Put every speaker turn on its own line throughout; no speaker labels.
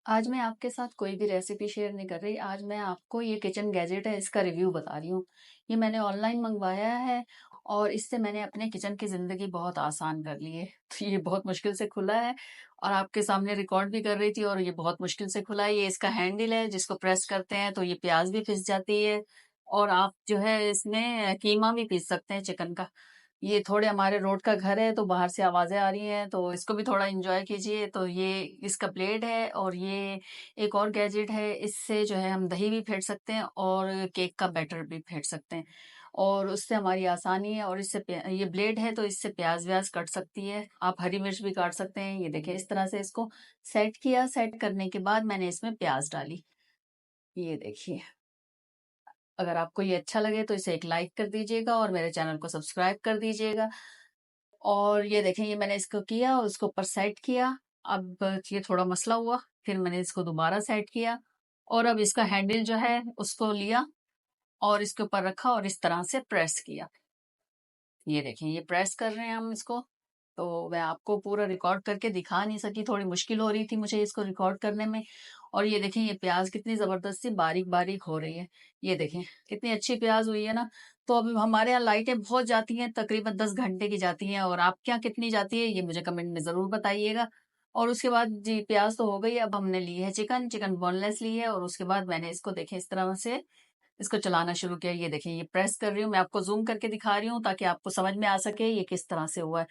आज मैं आपके साथ कोई भी रेसिपी शेयर नहीं कर रही। आज मैं आपको ये किचन गैजेट है, इसका रिव्यू बता रही हूँ। ये मैंने ऑनलाइन मंगवाया है और इससे मैंने अपने किचन की ज़िंदगी बहुत आसान कर ली है। तो ये बहुत मुश्किल से खुला है और आपके सामने रिकॉर्ड भी कर रही थी और ये बहुत मुश्किल से खुला है। ये इसका हैंडल है, जिसको प्रेस करते हैं तो ये प्याज़ भी पिस जाती है और आप जो है इसमें कीमा भी पीस सकते हैं चिकन का। ये थोड़े हमारे रोड का घर है तो बाहर से आवाजें आ रही हैं तो इसको भी थोड़ा एंजॉय कीजिए। तो ये इसका ब्लेड है और ये एक और गैजेट है, इससे जो है हम दही भी फेंट सकते हैं और केक का बैटर भी फेंट सकते हैं और उससे हमारी आसानी है। और इससे ये ब्लेड है तो इससे प्याज व्याज कट सकती है, आप हरी मिर्च भी काट सकते हैं। ये देखिए इस तरह से इसको सेट किया। सेट करने के बाद मैंने इसमें प्याज डाली। ये देखिए, अगर आपको ये अच्छा लगे तो इसे एक लाइक कर दीजिएगा और मेरे चैनल को सब्सक्राइब कर दीजिएगा। और ये देखें, ये मैंने इसको किया और उसको ऊपर सेट किया। अब ये थोड़ा मसला हुआ, फिर मैंने इसको दोबारा सेट किया और अब इसका हैंडल जो है उसको लिया और इसके ऊपर रखा और इस तरह से प्रेस किया। ये देखें, ये प्रेस कर रहे हैं हम इसको। तो मैं आपको पूरा रिकॉर्ड करके दिखा नहीं सकी, थोड़ी मुश्किल हो रही थी मुझे इसको रिकॉर्ड करने में। और ये देखें, ये प्याज कितनी जबरदस्त सी बारीक बारीक हो रही है। ये देखें कितनी अच्छी प्याज हुई है ना। तो अब हमारे यहाँ लाइटें बहुत जाती हैं, तकरीबन 10 घंटे की जाती हैं, और आपके यहाँ कितनी जाती है ये मुझे कमेंट में जरूर बताइएगा। और उसके बाद जी प्याज तो हो गई, अब हमने ली है चिकन। चिकन बोनलेस ली है और उसके बाद मैंने इसको देखें इस तरह से इसको चलाना शुरू किया। ये देखिए, ये प्रेस कर रही हूँ, मैं आपको जूम करके दिखा रही हूँ ताकि आपको समझ में आ सके ये किस तरह से हुआ है।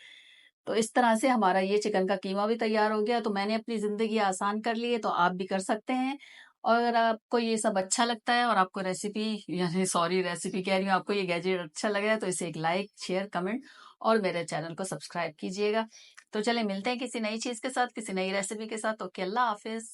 तो इस तरह से हमारा ये चिकन का कीमा भी तैयार हो गया। तो मैंने अपनी जिंदगी आसान कर ली है, तो आप भी कर सकते हैं। और अगर आपको ये सब अच्छा लगता है और आपको रेसिपी, यानी सॉरी रेसिपी कह रही हूँ, आपको ये गैजेट अच्छा लगा है तो इसे एक लाइक शेयर कमेंट और मेरे चैनल को सब्सक्राइब कीजिएगा। तो चले मिलते हैं किसी नई चीज के साथ, किसी नई रेसिपी के साथ। ओके, अल्लाह हाफिज।